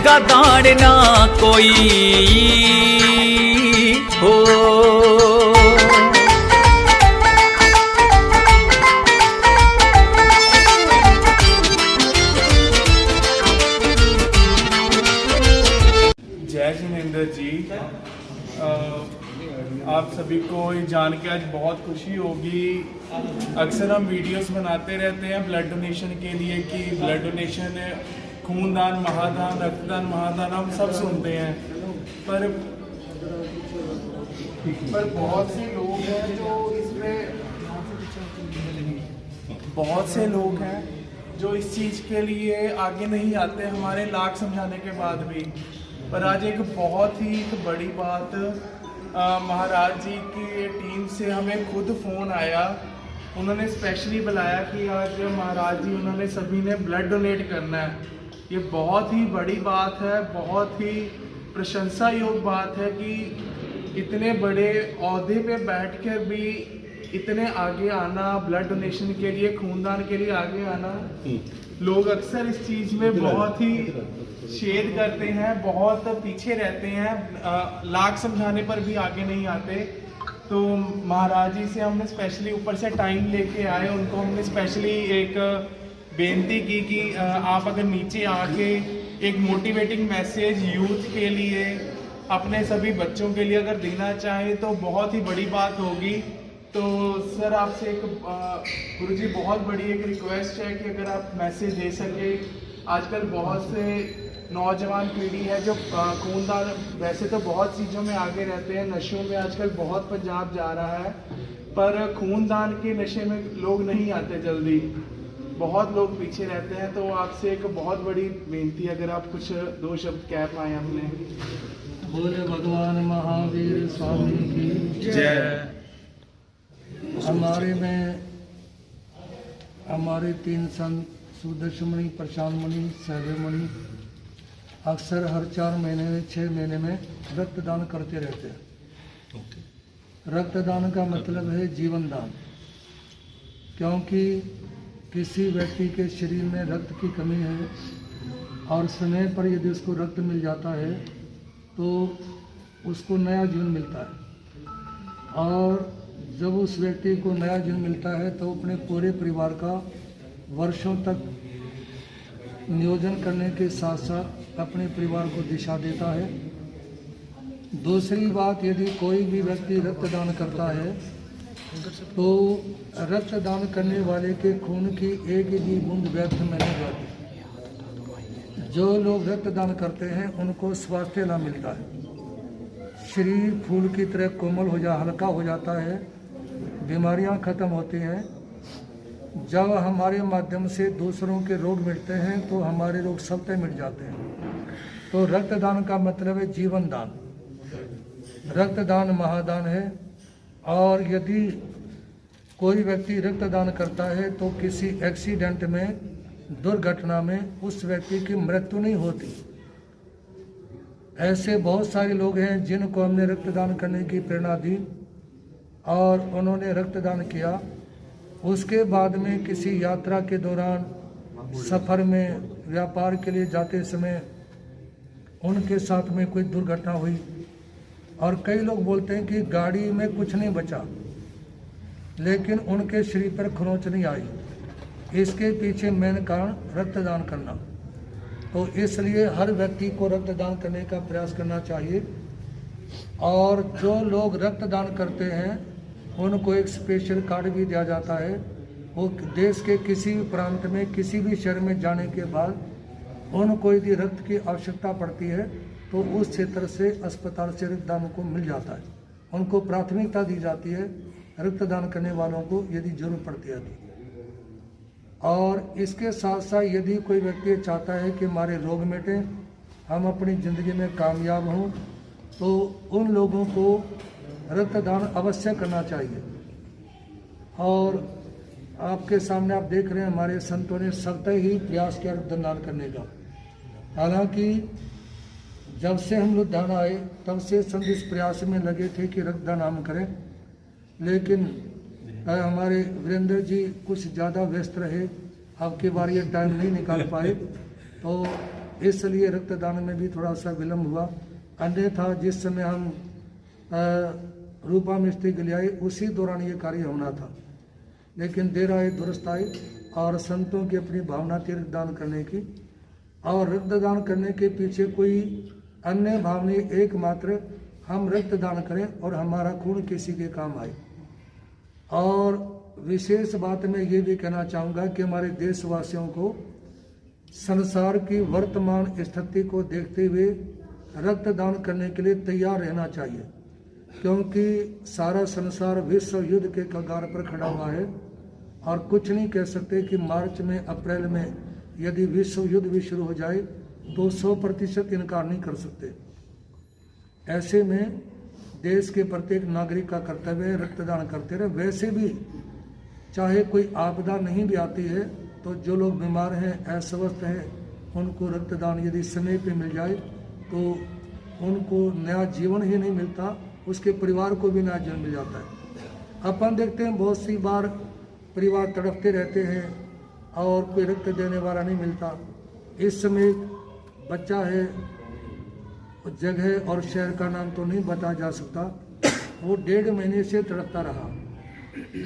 देगा दान ना कोई हो। जय जिनेंद्र जी, आप सभी को ये जान के आज बहुत खुशी होगी। अक्सर हम वीडियोस बनाते रहते हैं ब्लड डोनेशन के लिए कि ब्लड डोनेशन, खूनदान, महादान, रक्तदान, महादान हम सब सुनते हैं, पर बहुत से लोग हैं जो बहुत से लोग हैं जो इस चीज़ के लिए आगे नहीं आते, हमारे लाख समझाने के बाद भी। पर आज एक बहुत ही बड़ी बात, महाराज जी की टीम से हमें खुद फ़ोन आया, उन्होंने स्पेशली बुलाया कि आज महाराज जी उन्होंने सभी ने ब्लड डोनेट करना है। ये बहुत ही बड़ी बात है, बहुत ही प्रशंसा योग बात है कि इतने बड़े ओहदे पे बैठकर भी इतने आगे आना, ब्लड डोनेशन के लिए, खूनदान के लिए आगे आना। लोग अक्सर इस चीज़ में बहुत ही शेयर करते हैं, बहुत पीछे रहते हैं, लाख समझाने पर भी आगे नहीं आते। तो महाराज जी से हमने स्पेशली ऊपर से टाइम लेके आए, उनको हमने स्पेशली एक बेनती की कि आप अगर नीचे आके एक मोटिवेटिंग मैसेज यूथ के लिए, अपने सभी बच्चों के लिए अगर देना चाहें तो बहुत ही बड़ी बात होगी। तो सर आपसे एक गुरुजी बहुत बड़ी एक रिक्वेस्ट है कि अगर आप मैसेज दे सके। आजकल बहुत से नौजवान पीढ़ी है जो खूनदान, वैसे तो बहुत चीज़ों में आगे रहते हैं, नशों में आजकल बहुत पंजाब जा रहा है, पर खूनदान के नशे में लोग नहीं आते जल्दी, बहुत लोग पीछे रहते हैं। तो आपसे एक बहुत बड़ी बेनती है, अगर आप कुछ दो शब्द कह पाएँ अपने। बोले भगवान महावीर स्वामी की जय। हमारे तीन संत सुदर्शन मणि, प्रशांत मणि, सहदेव मणि अक्सर हर 4 महीने में, 6 महीने में रक्तदान करते रहते हैं। रक्तदान का मतलब है जीवन दान, क्योंकि किसी व्यक्ति के शरीर में रक्त की कमी है और समय पर यदि उसको रक्त मिल जाता है तो उसको नया जीवन मिलता है, और जब उस व्यक्ति को नया जीवन मिलता है तो अपने पूरे परिवार का वर्षों तक नियोजन करने के साथ साथ अपने परिवार को दिशा देता है। दूसरी बात, यदि कोई भी व्यक्ति रक्तदान करता है तो रक्तदान करने वाले के खून की एक भी बूंद व्यर्थ में नहीं जाती। जो लोग रक्तदान करते हैं उनको स्वास्थ्य लाभ मिलता है, शरीर फूल की तरह कोमल हल्का हो जाता है, बीमारियां खत्म होती हैं। जब हमारे माध्यम से दूसरों के रोग मिटते हैं तो हमारे रोग सबसे मिट जाते हैं। तो रक्तदान का मतलब है जीवन दान। रक्तदान महादान है, और यदि कोई व्यक्ति रक्तदान करता है तो किसी एक्सीडेंट में, दुर्घटना में उस व्यक्ति की मृत्यु नहीं होती। ऐसे बहुत सारे लोग हैं जिनको हमने रक्तदान करने की प्रेरणा दी और उन्होंने रक्तदान किया। उसके बाद में किसी यात्रा के दौरान, सफ़र में, व्यापार के लिए जाते समय उनके साथ में कोई दुर्घटना हुई, और कई लोग बोलते हैं कि गाड़ी में कुछ नहीं बचा, लेकिन उनके शरीर पर खरोंच नहीं आई। इसके पीछे मेन कारण रक्तदान करना। तो इसलिए हर व्यक्ति को रक्तदान करने का प्रयास करना चाहिए, और जो लोग रक्तदान करते हैं उनको एक स्पेशल कार्ड भी दिया जाता है। वो देश के किसी भी प्रांत में, किसी भी शहर में जाने के बाद उनको यदि रक्त की आवश्यकता पड़ती है तो उस क्षेत्र से, अस्पताल से रक्तदान को मिल जाता है। उनको प्राथमिकता दी जाती है रक्तदान करने वालों को यदि जरूरत पड़ती है तो। और इसके साथ साथ यदि कोई व्यक्ति चाहता है कि हमारे रोग मिटें, हम अपनी ज़िंदगी में कामयाब हों, तो उन लोगों को रक्तदान अवश्य करना चाहिए। और आपके सामने आप देख रहे हैं हमारे संतों ने सख्त ही प्रयास किया रक्तदान करने का। हालांकि जब से हम लुधियाना आए तब से संत इस प्रयास में लगे थे कि रक्तदान हम करें, लेकिन हमारे वीरेंद्र जी कुछ ज़्यादा व्यस्त रहे, अब की बार ये टाइम नहीं निकाल पाए। तो इसलिए रक्तदान में भी थोड़ा सा विलम्ब हुआ। अन्यथा जिस समय हम रूपा मिस्त्री के लिए आए उसी दौरान ये कार्य होना था, लेकिन देर आए दुरुस्त आए और संतों की अपनी भावना थी रक्तदान करने की। और रक्तदान करने के पीछे कोई अन्य भाव नहीं, एकमात्र हम रक्तदान करें और हमारा खून किसी के काम आए। और विशेष बात मैं ये भी कहना चाहूँगा कि हमारे देशवासियों को संसार की वर्तमान स्थिति को देखते हुए रक्तदान करने के लिए तैयार रहना चाहिए, क्योंकि सारा संसार विश्व युद्ध के कगार पर खड़ा हुआ है और कुछ नहीं कह सकते कि मार्च में अप्रैल में यदि विश्व युद्ध भी शुरू हो जाए तो 100% इनकार नहीं कर सकते। ऐसे में देश के प्रत्येक नागरिक का कर्तव्य है रक्तदान करते रहे। वैसे भी चाहे कोई आपदा नहीं भी आती है तो जो लोग बीमार हैं, अस्वस्थ हैं, उनको रक्तदान यदि समय पे मिल जाए तो उनको नया जीवन ही नहीं मिलता, उसके परिवार को भी नया जीवन मिल जाता है। अपन देखते हैं बहुत सी बार परिवार तड़पते रहते हैं और कोई रक्त देने वाला नहीं मिलता। इस समय बच्चा है, जगह और शहर का नाम तो नहीं बताया जा सकता, वो 1.5 महीने से तड़पता रहा,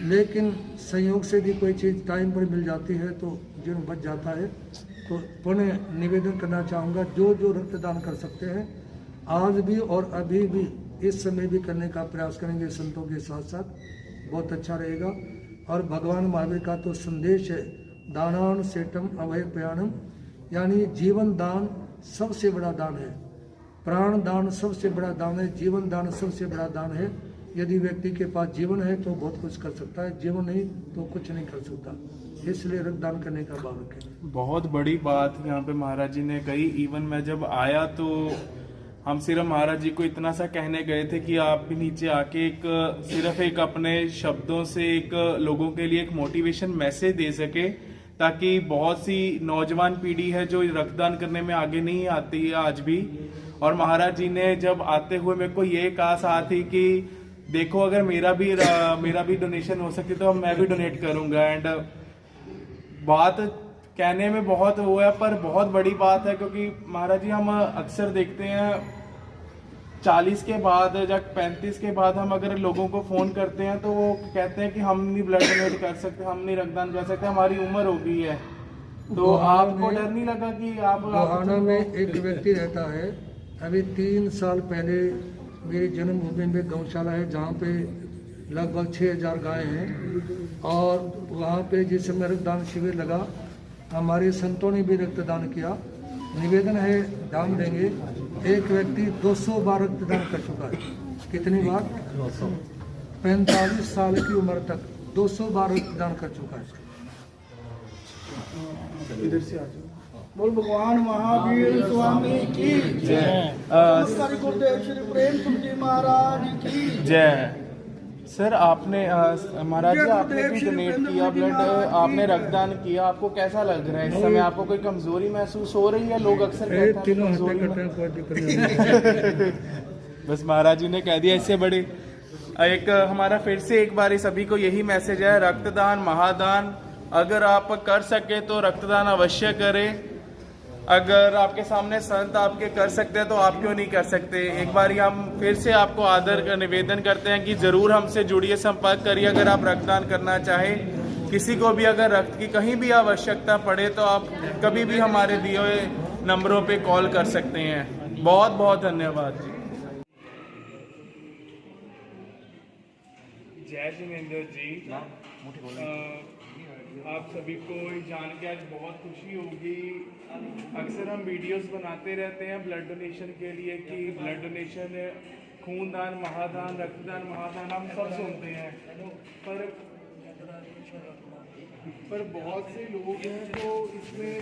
लेकिन संयोग से भी कोई चीज़ टाइम पर मिल जाती है तो जीवन बच जाता है। तो पुनः निवेदन करना चाहूँगा, जो जो रक्तदान कर सकते हैं आज भी और अभी भी इस समय भी करने का प्रयास करेंगे संतों के साथ साथ, बहुत अच्छा रहेगा। और भगवान महावीर का तो संदेश है, दानान सेठम अभय प्रयाणम, यानी जीवन दान सबसे बड़ा दान है, प्राण दान सबसे बड़ा दान है, जीवन दान सबसे बड़ा दान है। यदि व्यक्ति के पास जीवन है तो बहुत कुछ कर सकता है, जीवन नहीं तो कुछ नहीं कर सकता, इसलिए रक्तदान करने का भाव रखें। बहुत बड़ी बात यहाँ पे महाराज जी ने कही। इवन मैं जब आया तो हम सिर्फ महाराज जी को इतना सा कहने गए थे कि आप भी नीचे आके सिर्फ एक अपने शब्दों से एक लोगों के लिए एक मोटिवेशन मैसेज दे सके, ताकि बहुत सी नौजवान पीढ़ी है जो रक्तदान करने में आगे नहीं आती है आज भी। और महाराज जी ने जब आते हुए मेरे को ये कहा साथ ही कि देखो अगर मेरा भी डोनेशन हो सके तो मैं भी डोनेट करूंगा। एंड बात कहने में बहुत वो है पर बहुत बड़ी बात है, क्योंकि महाराज जी हम अक्सर देखते हैं 40 के बाद या 35 के बाद हम अगर लोगों को फोन करते हैं तो वो कहते हैं कि हम नहीं ब्लड डोनेट कर सकते, हम नहीं रक्तदान कर सकते, हमारी उम्र हो गई है। तो आपको डर नहीं लगा कि आप गोहाना में एक व्यक्ति रहता है, अभी 3 साल पहले मेरी जन्मभूमि में गौशाला है जहाँ पे लगभग 6000 गायें हैं, और वहाँ पे जिस समय रक्तदान शिविर लगा हमारे संतों ने भी रक्तदान किया। निवेदन है, दान देंगे। एक व्यक्ति 200 बार रक्तदान कर चुका है। कितनी बार? 45 साल की उम्र तक 200 बार रक्तदान कर चुका है। इधर से आ जाओ। बोल भगवान महावीर स्वामी की जय। नमस्कार गुरुदेव श्री प्रेम सिंह जी महाराज की जय। सर आपने महाराज जी आपने भी डोनेट किया ब्लड, आपने रक्तदान किया, आपको कैसा लग रहा है इस समय? आपको कोई कमजोरी महसूस हो रही है? लोग अक्सर कहते हैं बस महाराज जी ने कह दिया। इससे बड़े एक हमारा फिर से एक बार सभी को यही मैसेज है, रक्तदान महादान। अगर आप कर सके तो रक्तदान अवश्य करें। अगर आपके सामने संत आपके कर सकते हैं तो आप क्यों नहीं कर सकते? एक बार हम फिर से आपको आदर का निवेदन करते हैं कि जरूर हमसे जुड़िए, संपर्क करिए अगर आप रक्तदान करना चाहें। किसी को भी अगर रक्त की कहीं भी आवश्यकता पड़े तो आप कभी भी हमारे दिए हुए नंबरों पे कॉल कर सकते हैं। बहुत बहुत धन्यवाद जी। जय जिनेंद्र जी, आप सभी को जान के आज बहुत खुशी होगी। अक्सर हम वीडियोस बनाते रहते हैं ब्लड डोनेशन के लिए कि ब्लड डोनेशन, खूनदान महादान, रक्तदान महादान हम सब सुनते हैं, पर बहुत से लोग हैं जो इसमें